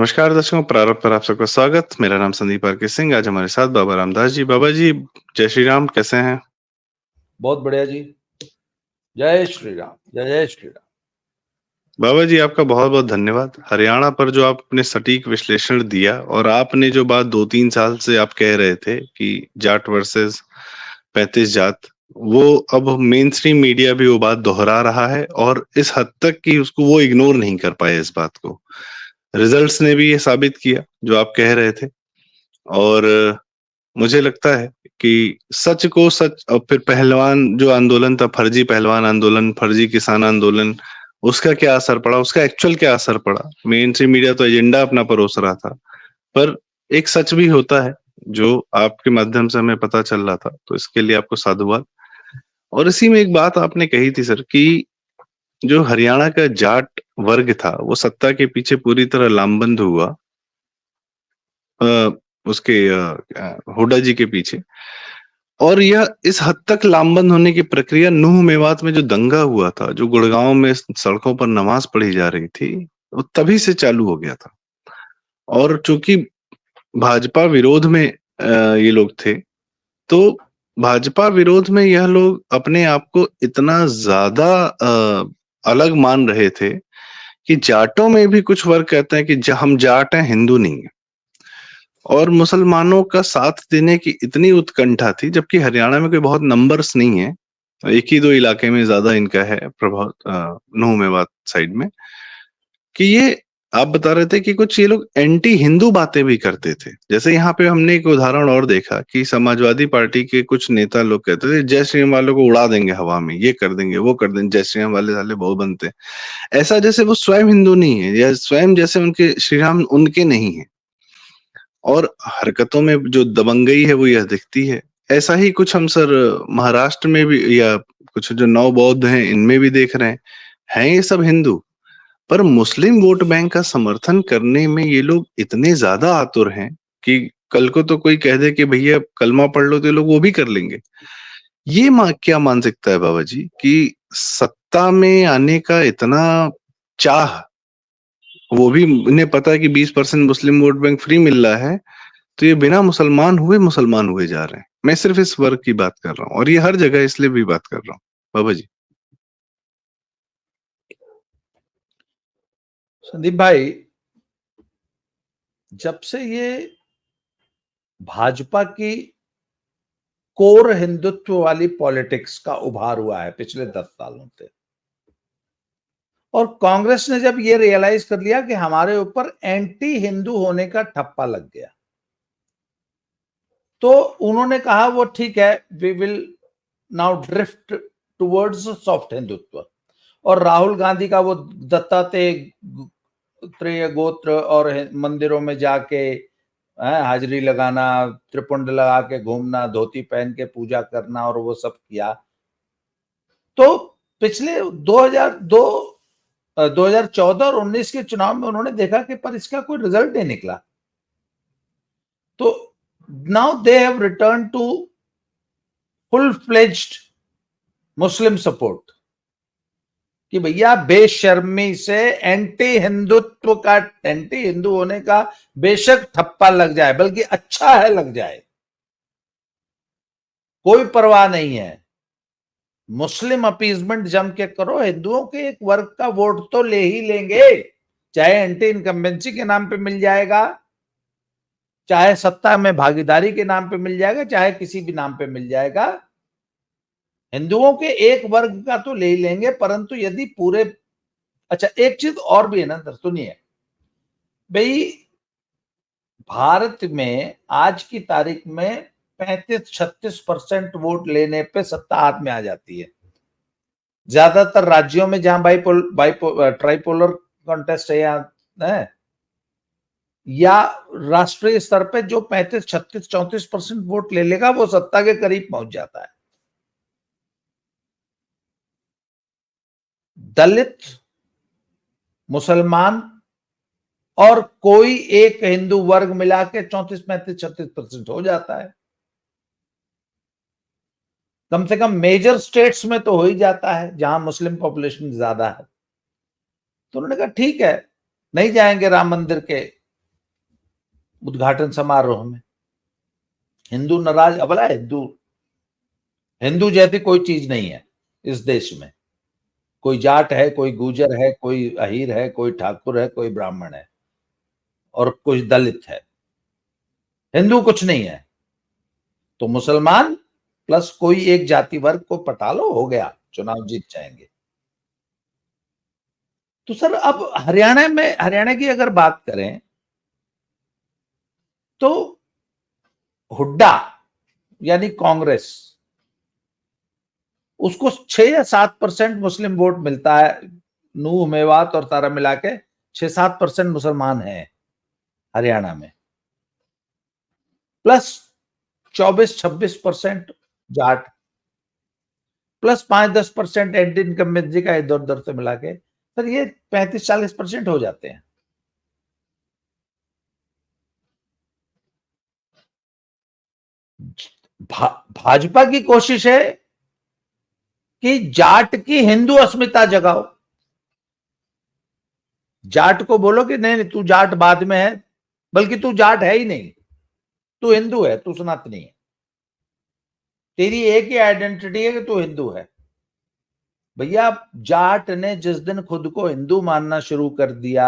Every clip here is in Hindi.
नमस्कार दर्शकों, प्रारंभ पर आप सबका स्वागत। मेरा नाम संदीप आरके सिंह। आज हमारे साथ बाबा रामदास जी। बाबा जी, जय श्री राम, कैसे हैं? बहुत बढ़िया जी। जय श्री राम, जय जय श्री राम। बाबा जी, आपका बहुत-बहुत धन्यवाद। हरियाणा पर जो आपने सटीक विश्लेषण दिया और आपने जो बात 2-3 साल से आप कह रहे थे कि जाट वर्सेस 35 जात, वो अब मेन स्ट्रीम मीडिया भी वो बात दोहरा रहा है और इस हद तक कि उसको वो इग्नोर नहीं कर पाए इस बात को। रिजल्ट्स ने भी ये साबित किया जो आप कह रहे थे और मुझे लगता है कि सच को सच। और फिर पहलवान जो आंदोलन था, फर्जी पहलवान आंदोलन, फर्जी किसान आंदोलन, उसका क्या असर पड़ा, उसका एक्चुअल क्या असर पड़ा? मेन स्ट्रीम मीडिया तो एजेंडा अपना परोस रहा था, पर एक सच भी होता है जो आपके माध्यम से हमें पता चल रहा था, तो इसके लिए आपको साधुवाद। और इसी में एक बात आपने कही थी सर कि जो हरियाणा का जाट वर्ग था वो सत्ता के पीछे पूरी तरह लामबंद हुआ, अ, उसके हुड्डा जी के पीछे। और यह इस हद तक लामबंद होने की प्रक्रिया नूह मेवात में जो दंगा हुआ था, जो गुड़गांव में सड़कों पर नमाज पढ़ी जा रही थी, वो तभी से चालू हो गया था। और चूंकि भाजपा विरोध में ये लोग थे, तो भाजपा विरोध में यह लोग अपने आप को इतना ज्यादा अलग मान रहे थे कि जाटों में भी कुछ वर्ग कहते हैं कि हम जाट हैं, हिंदू नहीं है। और मुसलमानों का साथ देने की इतनी उत्कंठा थी, जबकि हरियाणा में कोई बहुत नंबर्स नहीं है, एक ही दो इलाके में ज्यादा इनका है प्रभाव, नूह मेवात साइड में, कि ये आप बता रहे थे कि कुछ ये लोग एंटी हिंदू बातें भी करते थे। जैसे यहाँ पे हमने एक उदाहरण और देखा कि समाजवादी पार्टी के कुछ नेता लोग कहते थे जय श्री राम वालों को उड़ा देंगे हवा में, ये कर देंगे, वो कर देंगे, जय श्री राम वाले साले बहुत बनते हैं। ऐसा जैसे वो स्वयं हिंदू नहीं है, या स्वयं जैसे उनके श्री राम उनके नहीं है। और हरकतों में जो दबंगई है वो यह दिखती है। ऐसा ही कुछ हम सर महाराष्ट्र में भी, या कुछ जो नव बौद्ध हैं इनमें भी देख रहे हैं ये सब हिंदू, पर मुस्लिम वोट बैंक का समर्थन करने में ये लोग इतने ज्यादा आतुर हैं कि कल को तो कोई कह दे कि भैया कलमा पढ़ लो, तो ये लोग वो भी कर लेंगे। ये क्या मानसिकता है बाबा जी कि सत्ता में आने का इतना चाह, वो भी इन्हें पता है कि 20% मुस्लिम वोट बैंक फ्री मिल रहा है, तो ये बिना मुसलमान हुए जा रहे हैं। मैं सिर्फ इस वर्ग की बात कर रहा हूँ और ये हर जगह इसलिए भी बात कर रहा हूँ बाबा जी। संदीप भाई, जब से ये भाजपा की कोर हिंदुत्व वाली पॉलिटिक्स का उभार हुआ है पिछले 10 सालों से, और कांग्रेस ने जब ये रियलाइज कर लिया कि हमारे ऊपर एंटी हिंदू होने का ठप्पा लग गया, तो उन्होंने कहा वो ठीक है, we will now drift towards soft Hindutva. और राहुल गांधी का वो दत्तात्रेय गोत्र और मंदिरों में जाके हाजिरी लगाना, त्रिपुंड लगा के घूमना, धोती पहन के पूजा करना और वो सब किया। तो पिछले 2014 और 19 के चुनाव में उन्होंने देखा कि पर इसका कोई रिजल्ट नहीं निकला। तो now they have return to full fledged Muslim support कि भैया बेशर्मी से एंटी हिंदुत्व का, एंटी हिंदू होने का बेशक ठप्पा लग जाए, बल्कि अच्छा है लग जाए, कोई परवाह नहीं है। मुस्लिम अपीजमेंट जम के करो, हिंदुओं के एक वर्ग का वोट तो ले ही लेंगे, चाहे एंटी इनकम्बेंसी के नाम पे मिल जाएगा, चाहे सत्ता में भागीदारी के नाम पे मिल जाएगा, चाहे किसी भी नाम पे मिल जाएगा। हिंदुओं के एक वर्ग का तो ले ही लेंगे, परंतु यदि पूरे, अच्छा एक चीज और भी है ना, सुनिए भाई, भारत में आज की तारीख में 35-36% वोट लेने पे सत्ता हाथ में आ जाती है। ज्यादातर राज्यों में जहां ट्राइपोलर कॉन्टेस्ट है या राष्ट्रीय स्तर पे जो 35-36-34% वोट ले लेगा वो सत्ता के करीब पहुंच जाता है। दलित, मुसलमान और कोई एक हिंदू वर्ग मिला के 34-35-36% हो जाता है। कम से कम मेजर स्टेट्स में तो हो ही जाता है जहां मुस्लिम पॉपुलेशन ज्यादा है। तो उन्होंने कहा ठीक है, नहीं जाएंगे राम मंदिर के उद्घाटन समारोह में। हिंदू नाराज, अबला हिंदू जैसी कोई चीज नहीं है इस देश में। कोई जाट है, कोई गुजर है, कोई अहीर है, कोई ठाकुर है, कोई ब्राह्मण है और कुछ दलित है। हिंदू कुछ नहीं है। तो मुसलमान प्लस कोई एक जाति वर्ग को पटा लो, हो गया, चुनाव जीत जाएंगे। तो सर अब हरियाणा की अगर बात करें तो हुड्डा यानी कांग्रेस, उसको 6 या 7% मुस्लिम वोट मिलता है। नूह, मेवात और तारा मिला के 6-7% मुसलमान हैं हरियाणा में, plus 24-26% Jat, plus 5-10% anti incumbency का इधर उधर से मिला के, सर ये 35-40% हो जाते हैं। भाजपा की कोशिश है कि जाट की हिंदू अस्मिता जगाओ। जाट को बोलो कि नहीं तू जाट बाद में है, बल्कि तू जाट है ही नहीं, तू हिंदू है, तू सनातनी है। तेरी एक ही आइडेंटिटी है कि तू हिंदू है। भैया जाट ने जिस दिन खुद को हिंदू मानना शुरू कर दिया,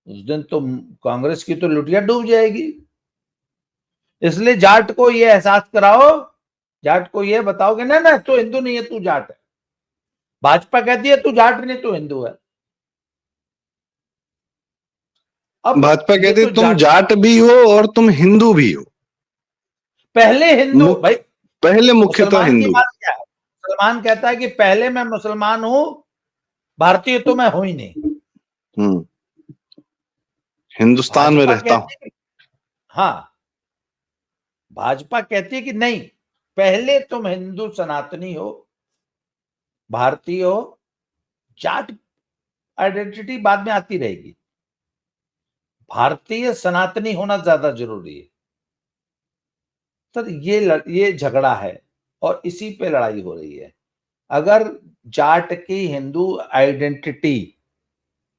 उस दिन तो कांग्रेस की तो लुटिया डूब जाएगी। इसलिए जाट को ये एहसास कराओ, जाट को ये बताओ कि ना ना तू हिंदू नहीं है, तू जाट है। भाजपा कहती है तू जाट नहीं, तू हिंदू है। अब भाजपा ये कहती है तो तुम जाट भी हो और तुम हिंदू भी हो। पहले हिंदू भाई, पहले मुख्यतः मुसलमान की हिंदू। बात क्या है? मुसलमान कहता है कि पहले मैं मुसलमान हूं, भारतीय तो मैं हूं ही नहीं। हिंदुस्तान में भाजपा रहता हूं। कहती है हाँ, भाजपा कहती है कि नहीं, पहले तुम हिंदू सनातनी हो, भारतीय हो, जाट आइडेंटिटी बाद में आती रहेगी। भारतीय सनातनी होना ज्यादा जरूरी है। सर ये झगड़ा है और इसी पे लड़ाई हो रही है। अगर जाट की हिंदू आइडेंटिटी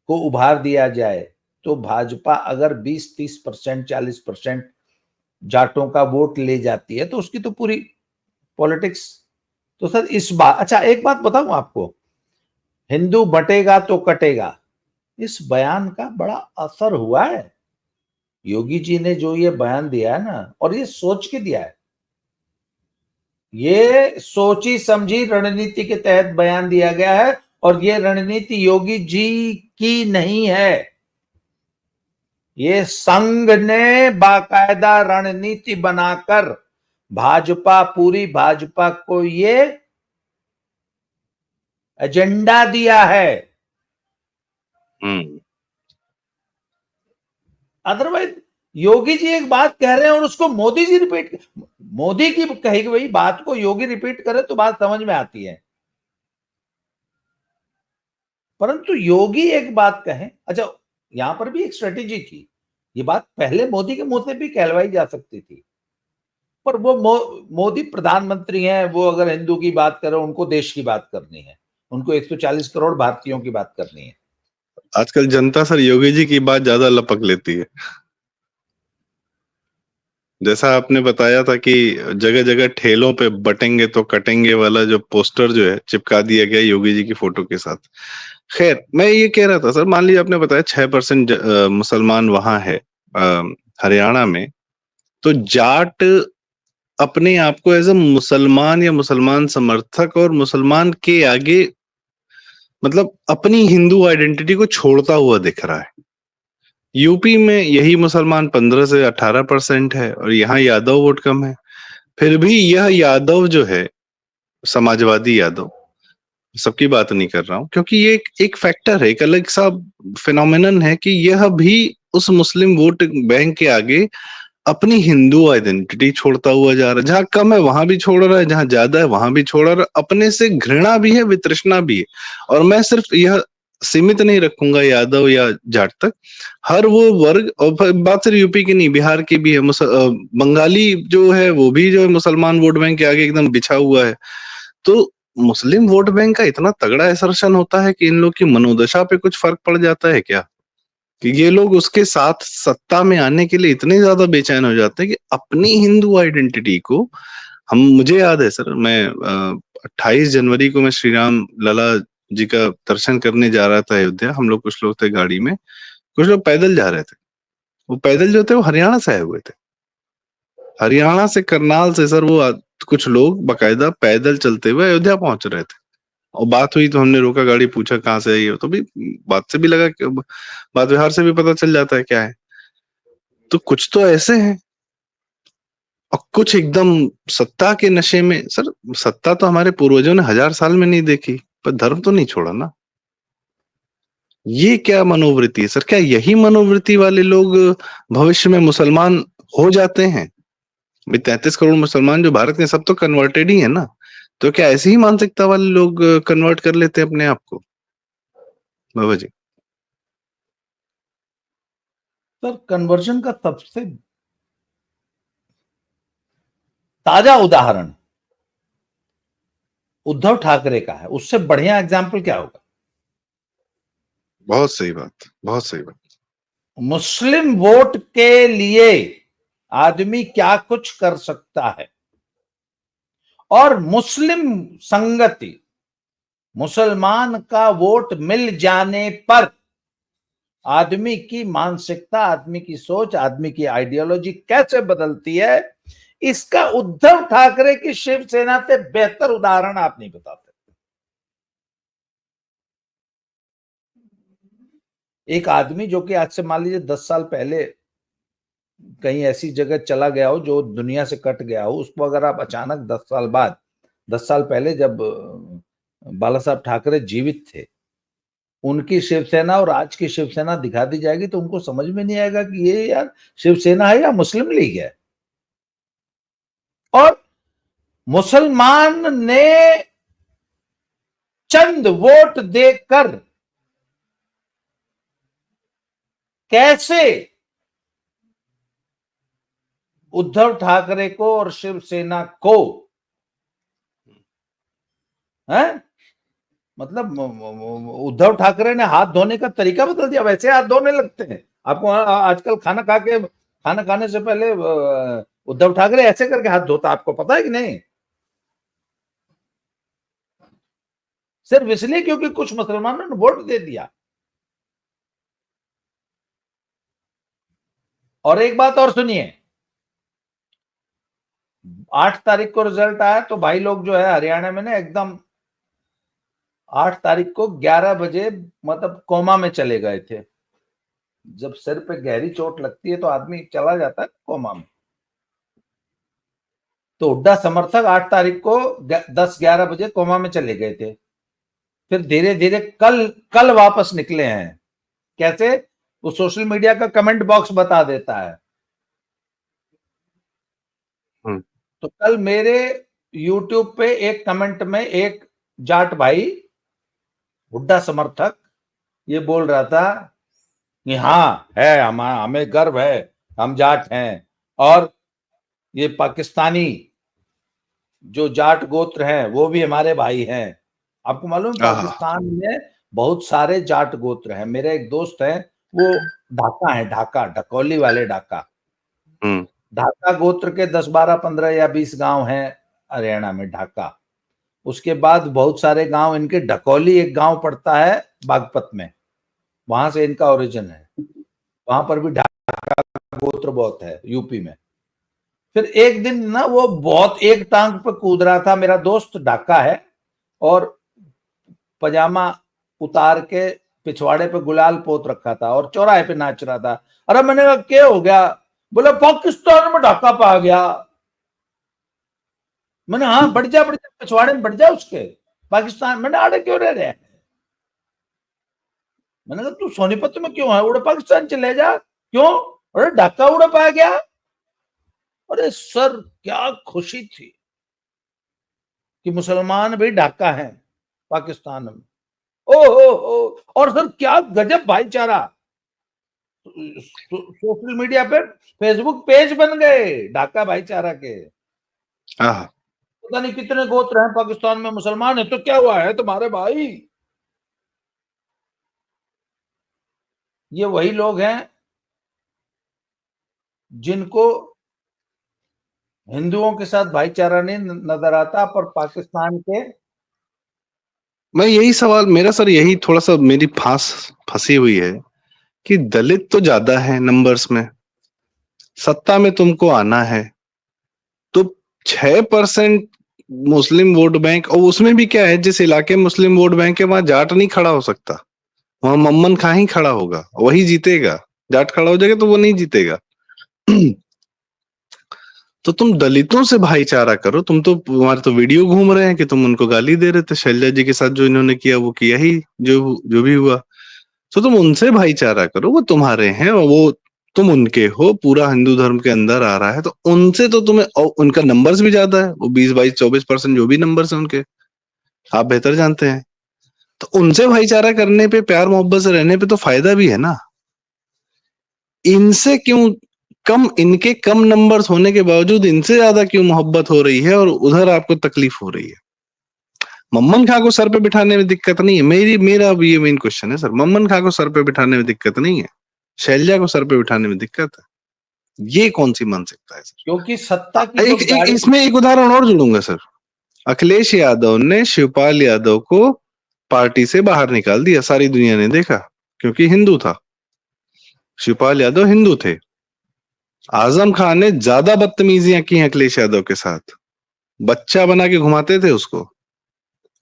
को उभार दिया जाए तो भाजपा अगर 20-30%, 40% जाटों का वोट ले जाती है तो उसकी तो पूरी पॉलिटिक्स। तो सर इस बात, अच्छा एक बात बताऊं आपको, हिंदू बटेगा तो कटेगा, इस बयान का बड़ा असर हुआ है। योगी जी ने जो ये बयान दिया है ना, और ये सोच के दिया है, ये सोची समझी रणनीति के तहत बयान दिया गया है। और ये रणनीति योगी जी की नहीं है, ये संघ ने बाकायदा रणनीति बनाकर पूरी भाजपा को ये एजेंडा दिया है। अदरवाइज योगी जी एक बात कह रहे हैं और उसको मोदी जी रिपीट, मोदी की कही गई बात को योगी रिपीट करे तो बात समझ में आती है, परंतु योगी एक बात कहें, अच्छा यहां पर भी एक स्ट्रेटेजी थी, ये बात पहले मोदी के मुंह से भी कहलवाई जा सकती थी, पर वो मोदी प्रधानमंत्री हैं, वो अगर हिंदू की बात करें, उनको देश की बात करनी है, उनको 140 करोड़ भारतीयों की बात करनी है। आजकल जनता सर योगी जी की बात ज्यादा लपक लेती है। जैसा आपने बताया था कि जगह जगह ठेलों पे बटेंगे तो कटेंगे वाला जो पोस्टर जो है चिपका दिया गया योगी जी की फोटो के साथ। खैर मैं ये कह रहा था सर, मान लीजिए आपने बताया 6% मुसलमान वहां है हरियाणा में, तो जाट अपने आप को एज ए मुसलमान या मुसलमान समर्थक और मुसलमान के आगे मतलब अपनी हिंदू आइडेंटिटी को छोड़ता हुआ दिख रहा है। यूपी में यही मुसलमान 15 से 18% है और यहाँ यादव वोट कम है। फिर भी यह यादव जो है, समाजवादी यादव, सबकी बात नहीं कर रहा हूं, क्योंकि ये एक फैक्टर है, एक अलग सा फिनोमिनन है कि यह भी उस मुस्लिम वोट बैंक के आगे अपनी हिंदू आइडेंटिटी छोड़ता हुआ जा रहा है। जहां कम है वहां भी छोड़ रहा है, जहां ज्यादा है वहां भी छोड़ रहा है। अपने से घृणा भी है, वितृष्णा भी है। और मैं सिर्फ यह सीमित नहीं रखूंगा यादव या जाट तक, हर वो वर्ग, और बात सिर्फ यूपी की नहीं, बिहार की भी है, बंगाली जो है वो भी जो है मुसलमान वोट बैंक के आगे एकदम बिछा हुआ है। तो मुस्लिम वोट बैंक का इतना तगड़ा असर्शन होता है कि इन लोग की मनोदशा पे कुछ फर्क पड़ जाता है क्या? कि ये लोग उसके साथ सत्ता में आने के लिए इतने ज्यादा बेचैन हो जाते हैं कि अपनी हिंदू आइडेंटिटी को मुझे याद है सर, मैं 28 जनवरी को मैं श्री राम लला जी का दर्शन करने जा रहा था अयोध्या। हम लोग कुछ लोग थे गाड़ी में, कुछ लोग पैदल जा रहे थे। वो पैदल जो थे वो हरियाणा से आए हुए थे, हरियाणा से, करनाल से सर। वो कुछ लोग बकायदा पैदल चलते हुए अयोध्या पहुंच रहे थे। और बात हुई तो हमने रोका गाड़ी, पूछा कहाँ से आई हो, तो भी बात से भी लगा कि बात व्यवहार से भी पता चल जाता है क्या है। तो कुछ तो ऐसे हैं, और कुछ एकदम सत्ता के नशे में। सर सत्ता तो हमारे पूर्वजों ने 1000 साल में नहीं देखी, पर धर्म तो नहीं छोड़ा ना। ये क्या मनोवृत्ति है सर? क्या यही मनोवृत्ति वाले लोग भविष्य में मुसलमान हो जाते हैं? 33 करोड़ मुसलमान जो भारत के, सब तो कन्वर्टेड ही है ना। तो क्या ऐसी ही मानसिकता वाले लोग कन्वर्ट कर लेते हैं अपने आप को? बाबा जी। सर कन्वर्जन का सबसे ताजा उदाहरण उद्धव ठाकरे का है। उससे बढ़िया एग्जाम्पल क्या होगा? बहुत सही बात, बहुत सही बात। मुस्लिम वोट के लिए आदमी क्या कुछ कर सकता है, और मुस्लिम संगति, मुसलमान का वोट मिल जाने पर आदमी की मानसिकता, आदमी की सोच, आदमी की आइडियोलॉजी कैसे बदलती है, इसका उद्धव ठाकरे की शिवसेना से बेहतर उदाहरण आप नहीं बता सकते। एक आदमी जो कि आज से मान लीजिए 10 साल पहले कहीं ऐसी जगह चला गया हो जो दुनिया से कट गया हो, उसको अगर आप अचानक 10 साल बाद, 10 साल पहले जब बाला साहब ठाकरे जीवित थे, उनकी शिवसेना और आज की शिवसेना दिखा दी जाएगी तो उनको समझ में नहीं आएगा कि ये यार शिवसेना है या मुस्लिम लीग है। और मुसलमान ने चंद वोट देकर कैसे उद्धव ठाकरे को और शिवसेना को, है मतलब उद्धव ठाकरे ने हाथ धोने का तरीका बदल दिया, वैसे हाथ धोने लगते हैं। आपको आजकल खाना खाने से पहले उद्धव ठाकरे ऐसे करके हाथ धोता, आपको पता है कि नहीं? सिर्फ इसलिए क्योंकि कुछ मुसलमानों ने वोट दे दिया। और एक बात और सुनिए, 8 तारीख को रिजल्ट आया तो भाई लोग जो है हरियाणा में ना एकदम 8 तारीख को 11 बजे मतलब कोमा में चले गए थे। जब सिर पे गहरी चोट लगती है तो आदमी चला जाता है कोमा में। तो हुड्डा समर्थक 8 तारीख को 10-11 बजे कोमा में चले गए थे। फिर धीरे धीरे कल कल वापस निकले हैं। कैसे? वो सोशल मीडिया का कमेंट बॉक्स बता देता है। तो कल मेरे यूट्यूब पे एक कमेंट में एक जाट भाई, हुड्डा समर्थक, ये बोल रहा था कि हाँ है, हमें गर्व है, हम जाट हैं, और ये पाकिस्तानी जो जाट गोत्र हैं वो भी हमारे भाई हैं। आपको मालूम है पाकिस्तान में बहुत सारे जाट गोत्र हैं। मेरे एक दोस्त है, वो ढाका है, ढाका, ढकौली वाले ढाका। ढाका गोत्र के 10, 12, 15 या 20 गांव हैं हरियाणा में, ढाका। उसके बाद बहुत सारे गांव इनके, ढकौली एक गांव पड़ता है बागपत में, वहां से इनका ओरिजिन है। वहां पर भी ढाका गोत्र बहुत है यूपी में। फिर एक दिन ना वो बहुत एक टांग पे कूद रहा था, मेरा दोस्त ढाका है, और पजामा उतार के पिछवाड़े पे गुलाल पोत रखा था और चौराहे पे नाच रहा था। अरे मैंने कहा क्या हो गया? बोला पाकिस्तान में ढाका पा गया। मैंने हाँ बढ़ जा पिछवाड़े में बढ़ जा उसके, पाकिस्तान। मैंने आड़े क्यों रह रहे हैं? मैंने कहा तू सोनीपत में क्यों है, उड़े पाकिस्तान चले जा। क्यों? अरे ढाका उड़े पा गया। अरे सर क्या खुशी थी कि मुसलमान भी ढाका है पाकिस्तान में। ओ और सर क्या गजब भाईचारा। सोशल मीडिया पे फेसबुक पेज बन गए ढाका भाईचारा के। पता नहीं कितने गोत्र हैं पाकिस्तान में, मुसलमान है तो क्या हुआ है तुम्हारे भाई। ये वही लोग हैं जिनको हिंदुओं के साथ भाईचारा नहीं नजर आता, पर पाकिस्तान के मैं यही सवाल मेरा सर, यही थोड़ा सा मेरी फंसी हुई है कि दलित तो ज्यादा है नंबर्स में, सत्ता में तुमको आना है, तो 6% मुस्लिम वोट बैंक, और उसमें भी क्या है, जिस इलाके में मुस्लिम वोट बैंक है वहां जाट नहीं खड़ा हो सकता, वहां मम्मन खां ही खड़ा होगा, वही जीतेगा। जाट खड़ा हो जाएगा तो वो नहीं जीतेगा। तो तुम दलितों से भाईचारा करो। तुम तो, तुम्हारे तो वीडियो घूम रहे हैं कि तुम उनको गाली दे रहे थे, शैलजा जी के साथ जो इन्होंने किया वो किया ही, जो जो भी हुआ। तो तुम उनसे भाईचारा करो, वो तुम्हारे हैं, और वो तुम उनके हो, पूरा हिंदू धर्म के अंदर आ रहा है, तो उनसे तो तुम्हें, और उनका नंबर्स भी ज्यादा है, वो 20, 22, 24% जो भी नंबर्स है उनके, आप बेहतर जानते हैं। तो उनसे भाईचारा करने पे, प्यार मोहब्बत से रहने पे तो फायदा भी है ना। इनसे क्यों कम, इनके कम नंबर्स होने के बावजूद इनसे ज्यादा क्यों मोहब्बत हो रही है, और उधर आपको तकलीफ हो रही है। मम्मन खां को सर पे बिठाने में दिक्कत नहीं है, मेरा अब ये मेन क्वेश्चन है सर, मम्मन खां को सर पे बिठाने में दिक्कत नहीं है, शैलजा को सर पे बिठाने में दिक्कत है। ये कौन सी मानसिकता है क्योंकि सत्ता सर? की जो एक गाड़ी, इसमें एक उदाहरण और जोड़ूंगा सर। अखिलेश यादव ने शिवपाल यादव को पार्टी से बाहर निकाल दिया, सारी दुनिया ने देखा, क्योंकि हिंदू था। शिवपाल यादव हिंदू थे। आजम खान ने ज्यादा बदतमीजियां की हैं अखिलेश यादव के साथ, बच्चा बना के घुमाते थे उसको,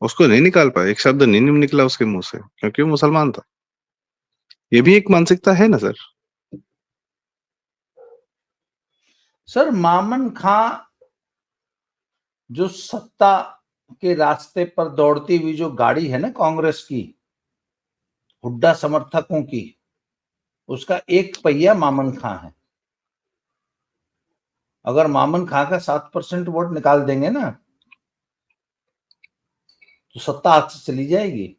उसको नहीं निकाल पाए, एक शब्द नहीं निकला उसके मुंह से, क्योंकि वो मुसलमान था। ये भी एक मानसिकता है ना सर। सर मामन खां जो सत्ता के रास्ते पर दौड़ती हुई जो गाड़ी है ना कांग्रेस की, हुड्डा समर्थकों की, उसका एक पहिया मामन खां है। अगर मामन खां का 7% वोट निकाल देंगे ना, तो सत्ता हाथ से चली जाएगी।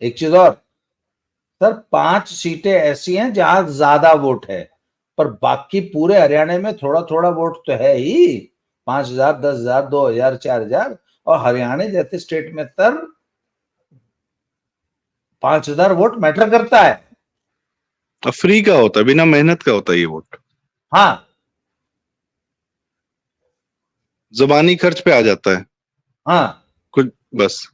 एक चीज और सर, 5 सीटें ऐसी हैं जहां ज्यादा वोट है, पर बाकी पूरे हरियाणा में थोड़ा थोड़ा वोट तो है ही, 5,000, 10,000, 2,000, 4,000। और हरियाणा जैसे स्टेट में तर 5,000 वोट मैटर करता है। अब फ्री का होता है, बिना मेहनत का होता है ये वोट, हाँ जुबानी खर्च पे आ जाता है हाँ। कुछ, बस।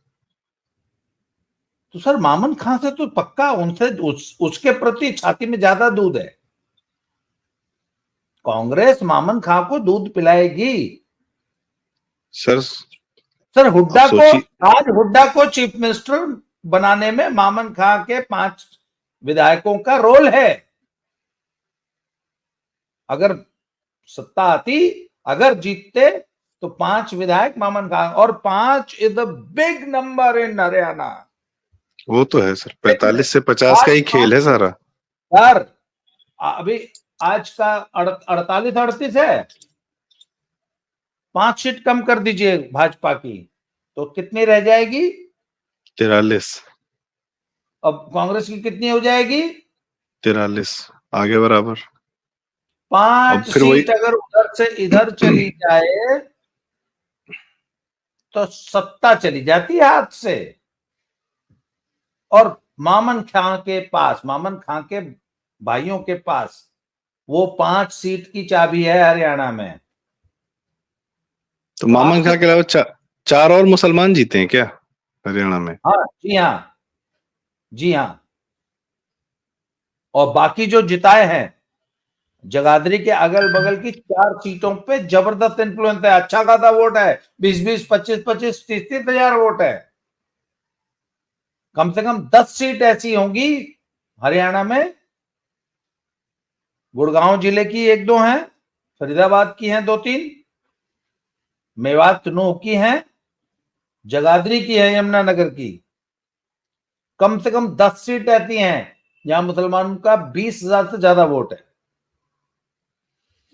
तो सर मामन खां से तो पक्का उनसे उसके प्रति छाती में ज्यादा दूध है। कांग्रेस मामन खां को दूध पिलाएगी। सर सर अब हुड्डा को, सोचिए, आज हुड्डा को चीफ मिनिस्टर बनाने में मामन खां के 5 विधायकों का रोल है। अगर सत्ता आती, अगर जीतते, तो 5 विधायक मामन खां, और 5 is the big number in Haryana. वो तो है सर, 45 से 50 का आज ही खेल है सारा। सर अभी आज का 48-38 है, 5 सीट कम कर दीजिए भाजपा की, तो कितनी रह जाएगी? 43। अब कांग्रेस की कितनी हो जाएगी? 43, आगे बराबर। अब 5 फिर वही। सीट अगर उधर से इधर चली जाए, तो सत्ता चली जाती है हाथ से। और मामन खां के पास, मामन खां के भाइयों के पास वो 5 सीट की चाबी है हरियाणा में। तो तो मामन आपसे, खां के अलावा 4 और मुसलमान जीते हैं क्या हरियाणा में? हाँ जी हाँ, जी हाँ। और बाकी जो जिताए हैं, जगाधरी के अगल बगल की 4 सीटों पे जबरदस्त इन्फ्लुएंस है, अच्छा खासा वोट है, 20-20, 25-25, 30-30 हजार वोट है। कम से कम 10 सीट ऐसी होंगी हरियाणा में, गुड़गांव जिले की 1-2 हैं, फरीदाबाद की हैं 2-3, मेवात नूह की हैं, जगाधरी की है, यमुनानगर की। कम से कम 10 सीट ऐसी हैं जहां मुसलमानों का 20,000 से ज्यादा वोट है।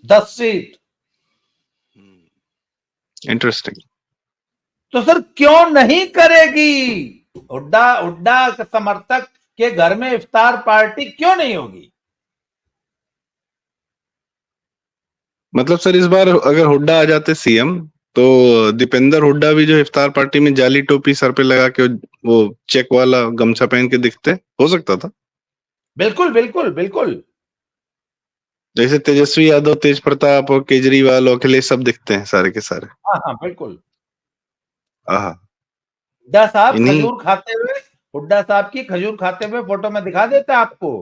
10 सीट। इंटरेस्टिंग। तो सर क्यों नहीं करेगी? हुड्डा हुड्डा समर्थक के घर में इफ्तार पार्टी क्यों नहीं होगी? मतलब सर, इस बार अगर हुड्डा आ जाते सीएम, तो दीपेंद्र हुड्डा भी जो इफ्तार पार्टी में जाली टोपी सर पे लगा के, वो चेक वाला गमछा पहन के दिखते, हो सकता था। बिल्कुल बिल्कुल बिल्कुल। जैसे तेजस्वी यादव, तेज प्रताप और केजरीवाल और अखिलेश सब दिखते हैं सारे के सारे। हाँ हाँ बिल्कुल। आहा। हुड्डा साहब इन्हीं खजूर खाते हुए, हुड्डा साहब की खजूर खाते हुए फोटो में दिखा देता आपको।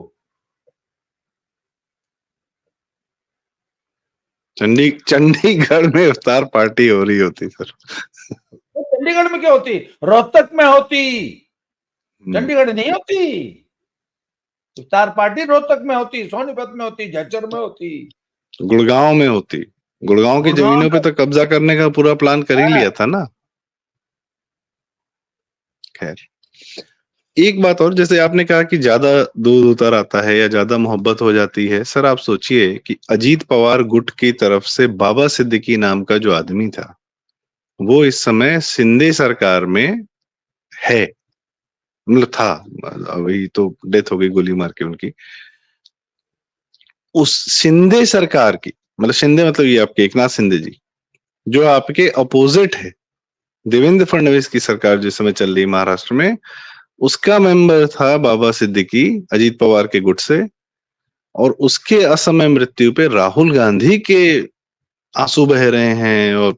चंडीगढ़ में इफ्तार पार्टी हो रही होती सर। वो चंडीगढ़ में क्या होती, रोहतक में होती, हम्म, चंडीगढ़ नहीं होती। इफ्तार पार्टी रोहतक में होती, सोनीपत में होती, झज्जर में होती, गुड़गांव में होती। गुड़गांव की गुड़गांव जमीनों पे में। तो कब्जा करने का पूरा प्लान कर ही हाँ, लिया था ना। खैर, एक बात और, जैसे आपने कहा कि ज्यादा दूध उतर आता है या ज्यादा मोहब्बत हो जाती है, सर आप सोचिए कि अजीत पवार गुट की तरफ से बाबा सिद्दीकी नाम का जो आदमी था, वो इस समय शिंदे सरकार में है, मतलब था, अभी तो डेथ हो गई गोली मार के उनकी। उस शिंदे सरकार की, मतलब शिंदे मतलब ये आपके एकनाथ शिंदे जी, जो आपके अपोजिट है, देवेंद्र फडणवीस की सरकार जिस समय चल रही महाराष्ट्र में, उसका मेंबर था बाबा सिद्दीकी, अजीत पवार के गुट से। और उसके असमय मृत्यु पे राहुल गांधी के आंसू बह रहे हैं, और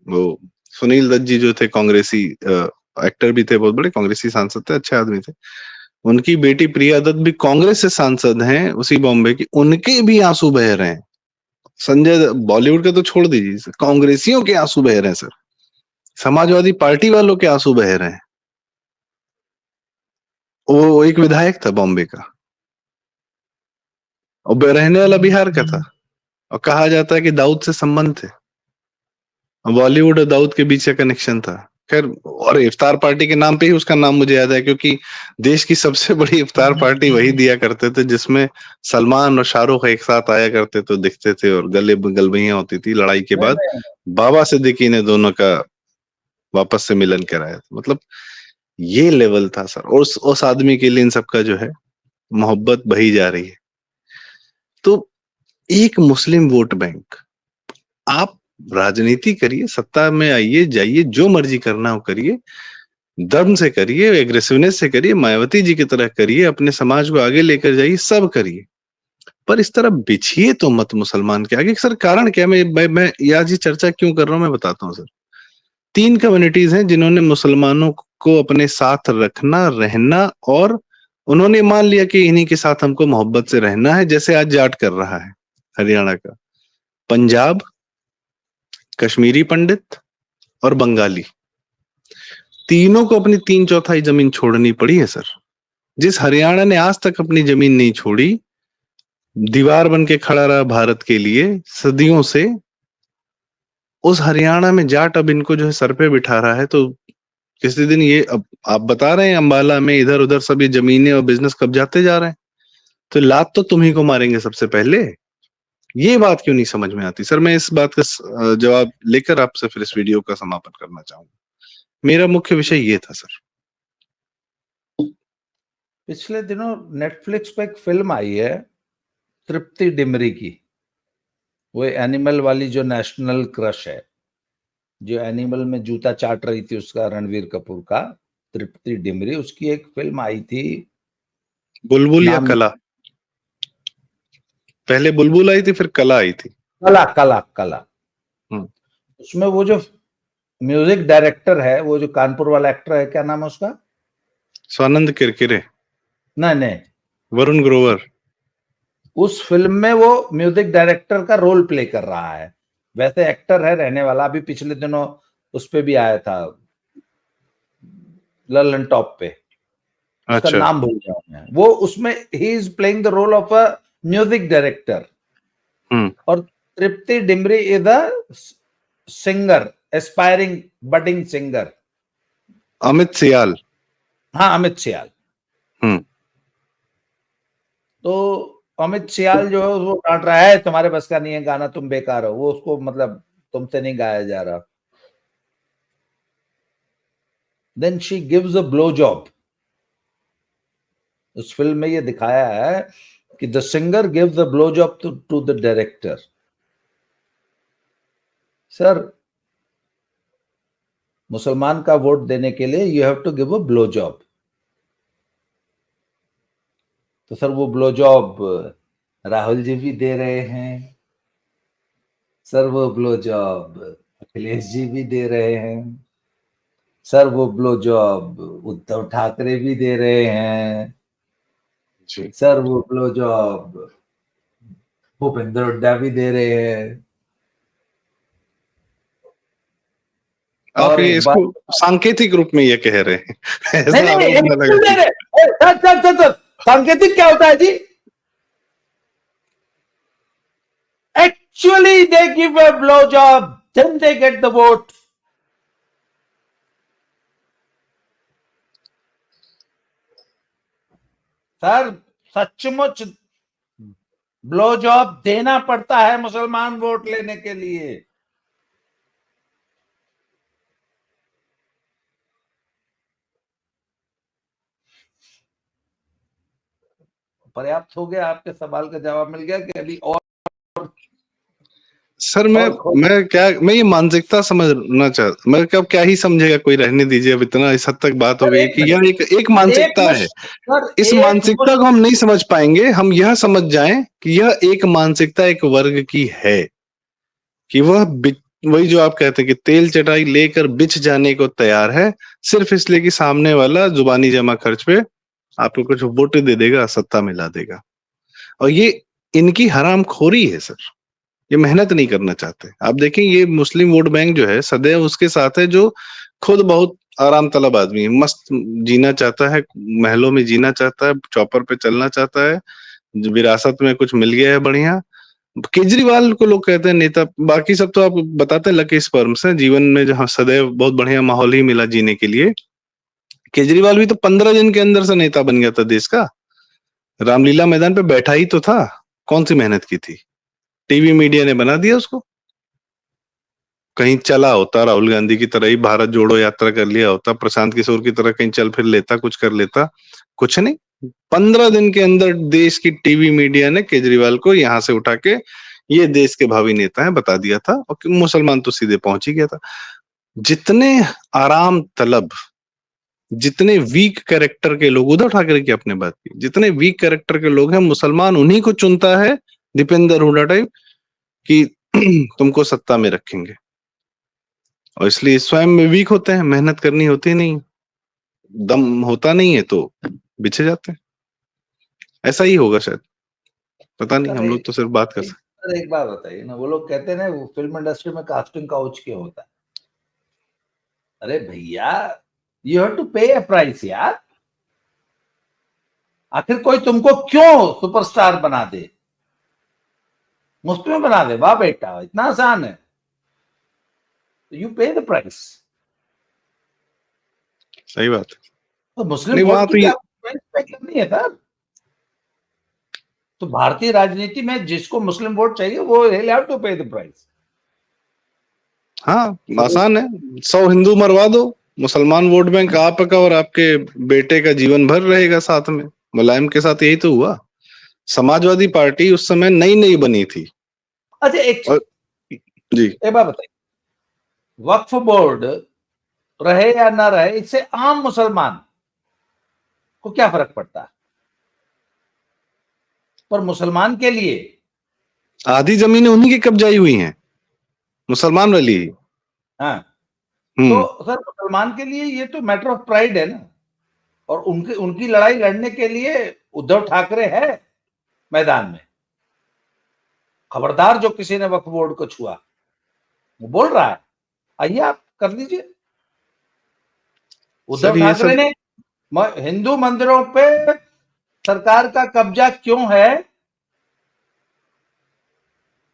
वो सुनील दत्त जी जो थे, कांग्रेसी एक्टर भी थे, बहुत बड़े कांग्रेसी सांसद थे, अच्छे आदमी थे। उनकी बेटी प्रिया दत्त भी कांग्रेस से सांसद हैं उसी बॉम्बे की, उनके भी आंसू बह रहे हैं। बॉलीवुड का तो छोड़ दीजिए, कांग्रेसियों के आंसू बह रहे हैं सर। समाजवादी पार्टी वालों के आंसू बह रहे हैं। वो एक विधायक था बॉम्बे का, और रहने वाला बिहार का था, और कहा जाता है कि दाऊद से संबंध थे, बॉलीवुड और दाऊद के बीच का कनेक्शन था। खैर, और इफ्तार पार्टी के नाम पे ही उसका नाम मुझे याद है, क्योंकि देश की सबसे बड़ी इफ्तार पार्टी वही दिया करते थे जिसमें सलमान और शाहरुख एक साथ आया करते थे, दिखते थे, और गले गलबैयां होती थी लड़ाई के नहीं बाद। नहीं, बाबा सिद्दीकी ने दोनों का वापस से मिलन कराया था। मतलब ये लेवल था सर, और उस आदमी के लिए इन सबका जो है मोहब्बत बही जा रही है। तो एक मुस्लिम वोट बैंक, आप राजनीति करिए, सत्ता में आइए जाइए, जो मर्जी करना हो करिए, दम से करिए, एग्रेसिवनेस से करिए, मायावती जी की तरह करिए, अपने समाज को आगे लेकर जाइए, सब करिए, पर इस तरह बिछिए तो मत मुसलमान के आगे। सर कारण क्या, मैं ये आज ही चर्चा क्यों कर रहा हूं मैं बताता हूँ सर। 3 कम्युनिटीज हैं जिन्होंने मुसलमानों को अपने साथ रखना, रहना, और उन्होंने मान लिया कि इन्हीं के साथ हमको मोहब्बत से रहना है, जैसे आज जाट कर रहा है हरियाणा का, पंजाब, कश्मीरी पंडित और बंगाली। तीनों को अपनी 3/4 जमीन छोड़नी पड़ी है सर। जिस हरियाणा ने आज तक अपनी जमीन नहीं छोड़ी, दीवार बन के खड़ा रहा भारत के लिए सदियों से, उस हरियाणा में जाट अब इनको जो है सर पे बिठा रहा है। तो किसी दिन ये, अब आप बता रहे हैं अंबाला में इधर उधर सब ये जमीनें और बिजनेस कब्जाते जा रहे हैं, तो लात तो तुम्ही को मारेंगे सबसे पहले। ये बात क्यों नहीं समझ में आती सर? मैं इस बात का जवाब लेकर आपसे फिर इस वीडियो का समापन करना चाहूंगा। मेरा मुख्य विषय ये था सर। पिछले दिनों नेटफ्लिक्स पे एक फिल्म आई है तृप्ति डिमरी की, वो एनिमल वाली जो नेशनल क्रश है, जो एनिमल में जूता चाट रही थी उसका, रणवीर कपूर का, तृप्ति डिमरी, उसकी एक फिल्म आई थी। बुलबुल या नाम, कला? पहले बुलबुल आई थी, फिर कला आई थी। कला कला कला। हम्म। उसमें वो जो म्यूजिक डायरेक्टर है, वो जो कानपुर वाला एक्टर है, क्या नाम है उसका? स्वानंद किरकिरे। नहीं नहीं, वरुण ग्रोवर। उस फिल्म में वो म्यूजिक डायरेक्टर का रोल प्ले कर रहा है। वैसे एक्टर है रहने वाला, अभी पिछले दिनों उस पे भी आया था, ललन टॉप पे। उसका अच्छा। नाम भूल गया मैं। वो उसमें ही is playing the role of a music director, hmm. और Tripti Dimri is a singer, aspiring budding singer. Amit Sial. हाँ, अमित सियाल। हम्म। तो अमित सियाल जो है वो डांट रहा है तुम्हारे बस का नहीं है गाना, तुम बेकार हो, वो उसको मतलब तुमसे नहीं गाया जा रहा। Then she gives a blow job. उस फिल्म में ये दिखाया है कि the singer gives a blow job to the director. Sir, मुसलमान का वोट देने के लिए you have to give a blow job. तो सर वो ब्लो जॉब राहुल जी भी दे रहे हैं, सर वो ब्लो जॉब अखिलेश जी भी दे रहे हैं, सर वो ब्लो जॉब उद्धव ठाकरे भी दे रहे हैं, जी। सर वो ब्लो जॉब भूपेंद्र हुड्डा भी दे रहे हैं। आप और ये एक बात, इसको सांकेतिक रूप में ये कह रहे हैं नहीं ऐसा नहीं आरोप न एक्चुअल दे लगाइए। रहे हैं। सर, सांकेतिक क्या होता है जी? Actually, they give a blowjob, then they get the vote. Sir सचमुच ब्लो जॉब देना पड़ता है मुसलमान वोट लेने के लिए। पर्याप्त हो गया, आपके सवाल का जवाब मिल गया कि अभी और सर खोज। मैं ये मानसिकता समझना चाहता, मैं क्या ही समझेगा कोई, रहने दीजिए, अब इतना इस हद तक बात हो सर गई एक कि मिनट, यह एक मानसिकता है। सर इस एक मानसिकता को हम नहीं समझ पाएंगे, हम यह समझ जाएं कि यह एक मानसिकता एक वर्ग की है कि वही जो आप कहते हैं कि तेल चटाई लेकर बिछ जाने को तैयार है, सिर्फ इसलिए कि सामने वाला जुबानी जमा खर्च पे आपको कुछ वोट दे देगा, सत्ता मिला देगा। और ये इनकी हरामखोरी है सर, ये मेहनत नहीं करना चाहते। आप देखें ये मुस्लिम वोट बैंक जो है सदैव उसके साथ है, जो खुद बहुत आराम तलब आदमी है, मस्त जीना चाहता है, महलों में जीना चाहता है, चौपर पे चलना चाहता है, विरासत में कुछ मिल गया है बढ़िया। केजरीवाल को लोग कहते हैं नेता, बाकी सब तो आप बताते हैं लकी स्पर्म्स है जीवन में, जहाँ सदैव बहुत बढ़िया माहौल ही मिला जीने के लिए। केजरीवाल भी तो 15 दिन के अंदर से नेता बन गया था देश का, रामलीला मैदान पे बैठा ही तो था। कौन सी मेहनत की थी, टीवी मीडिया ने बना दिया उसको। कहीं चला होता राहुल गांधी की तरह ही, भारत जोड़ो यात्रा कर लिया होता, प्रशांत किशोर की तरह कहीं चल फिर लेता, कुछ कर लेता, कुछ नहीं। 15 दिन के अंदर देश की टीवी मीडिया ने केजरीवाल को यहां से उठा के ये देश के भावी नेता हैं बता दिया था, और मुसलमान तो सीधे पहुंच ही गया था। जितने आराम तलब, जितने वीक कैरेक्टर के लोग, उद्धव ठाकरे की अपने बात की, जितने वीक कैरेक्टर के लोग हैं, मुसलमान उन्हीं को चुनता है, दीपेंद्र हुडा टाइप, कि तुमको सत्ता में रखेंगे। और इसलिए स्वयं में वीक होते हैं, मेहनत करनी होती नहीं, दम होता नहीं है तो बिछे जाते हैं। ऐसा ही होगा शायद, पता नहीं, सर हम लोग तो सिर्फ बात कर सकते। सर एक बात बताइए ना, वो लोग कहते हैं ना वो फिल्म इंडस्ट्री में कास्टिंग काउच क्यों होता है? अरे भैया, यू हैव टू पे अ प्राइस यार। आखिर कोई तुमको क्यों सुपरस्टार बना दे, मुफ्त में बना दे, वाह बेटा इतना आसान है, यू पे द प्राइस। सही बात है। तो मुस्लिम नहीं वहां वोट तो की ये, क्या प्राइस पे करनी है सर? तो भारतीय राजनीति में जिसको मुस्लिम वोट चाहिए वो विल हैव टू पे द प्राइस। हाँ आसान है, 100 हिंदू मरवा दो, मुसलमान वोट बैंक आपका और आपके बेटे का जीवन भर रहेगा साथ में। मुलायम के साथ यही तो हुआ। समाजवादी पार्टी उस समय नई नई बनी थी। अच्छा एक और जी, एक बात बताइए, वक्फ बोर्ड रहे या ना रहे, इससे आम मुसलमान को क्या फर्क पड़ता है? पर मुसलमान के लिए, आधी जमीनें उन्हीं की कब्जाई हुई हैं, मुसलमान वाली। हाँ, तो हम्म। सर मुसलमान के लिए ये तो मैटर ऑफ प्राइड है ना। और उनकी उनकी लड़ाई लड़ने के लिए उद्धव ठाकरे है मैदान में। खबरदार जो किसी ने वक्फ बोर्ड को छुआ, वो बोल रहा है, आइए आप कर दीजिए। सर उद्धव ये ठाकरे सब, ने हिंदू मंदिरों पे सरकार का कब्जा क्यों है,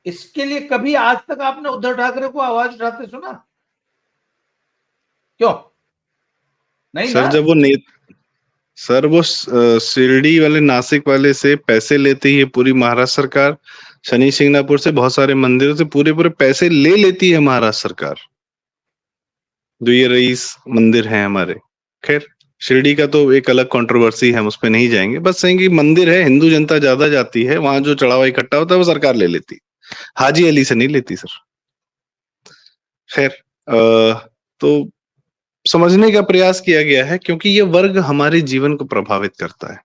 इसके लिए कभी आज तक आपने उद्धव ठाकरे को आवाज उठाते सुना? क्यों नहीं सर ना? जब वो सर वो शिरडी वाले नासिक वाले से पैसे लेती है पूरी महाराष्ट्र सरकार, शनि सिंगनापुर से बहुत सारे मंदिरों से पूरे पूरे पैसे ले लेती है महाराष्ट्र सरकार, जो ये रईस मंदिर हैं हमारे। खैर, शिरडी का तो एक अलग कंट्रोवर्सी है, हम उस पर नहीं जाएंगे, बस कहेंगे मंदिर है, हिंदू जनता ज्यादा जाती है वहां, जो चढ़ावा इकट्ठा होता है वो सरकार ले लेती, हाजी अली से नहीं लेती सर। खैर, तो समझने का प्रयास किया गया है, क्योंकि ये वर्ग हमारे जीवन को प्रभावित करता है।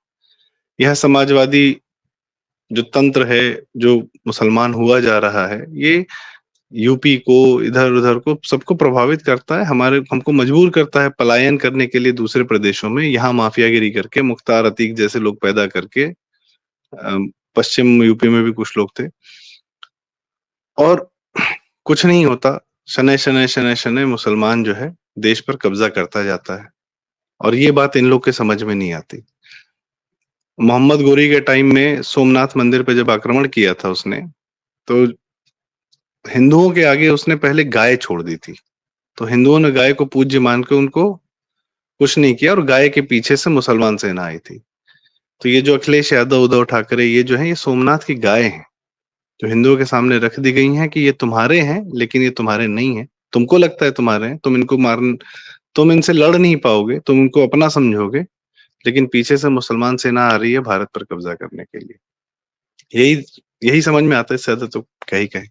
यह समाजवादी जो तंत्र है, जो मुसलमान हुआ जा रहा है, ये यूपी को, इधर-उधर को सबको प्रभावित करता है, हमको मजबूर करता है पलायन करने के लिए दूसरे प्रदेशों में, यहाँ माफियागिरी करके, मुख्तार अतीक जैसे लोग पैदा करके। पश्चिम यूपी में भी कुछ लोग थे और कुछ नहीं होता। शनय-शनय मुसलमान जो है देश पर कब्जा करता जाता है और ये बात इन लोग के समझ में नहीं आती। मोहम्मद गोरी के टाइम में सोमनाथ मंदिर पे जब आक्रमण किया था उसने, तो हिंदुओं के आगे उसने पहले गाय छोड़ दी थी। तो हिंदुओं ने गाय को पूज्य मान के उनको कुछ नहीं किया और गाय के पीछे से मुसलमान सेना आई थी। तो ये जो अखिलेश यादव, उद्धव ठाकरे, ये जो है ये सोमनाथ की गाय हैं, जो हिंदुओं के सामने रख दी गई हैं कि ये तुम्हारे हैं, लेकिन ये तुम्हारे नहीं है। तुमको लगता है तुम्हारे हैं, तुम इनसे लड़ नहीं पाओगे, तुम इनको अपना समझोगे, लेकिन पीछे से मुसलमान सेना आ रही है भारत पर कब्जा करने के लिए। यही यही समझ में आता है, इससे ज्यादा तो क्या ही कहें।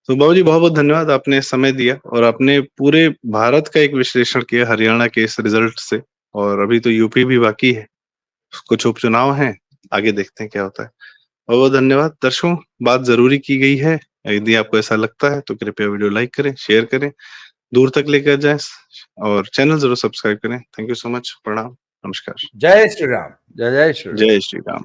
तो बाबू जी, बहुत बहुत धन्यवाद, आपने समय दिया और आपने पूरे भारत का एक विश्लेषण किया हरियाणा के इस रिजल्ट से। और अभी तो यूपी भी बाकी है, कुछ उपचुनाव हैं, आगे देखते हैं क्या होता है। बहुत बहुत धन्यवाद। दर्शकों, बात जरूरी की गई है, यदि आपको ऐसा लगता है तो कृपया वीडियो लाइक करें, शेयर करें, दूर तक लेकर जाएं और चैनल जरूर सब्सक्राइब करें। Thank you so much. प्रणाम। नमस्कार। जय श्री राम। जय जय श्री राम। जय श्री राम।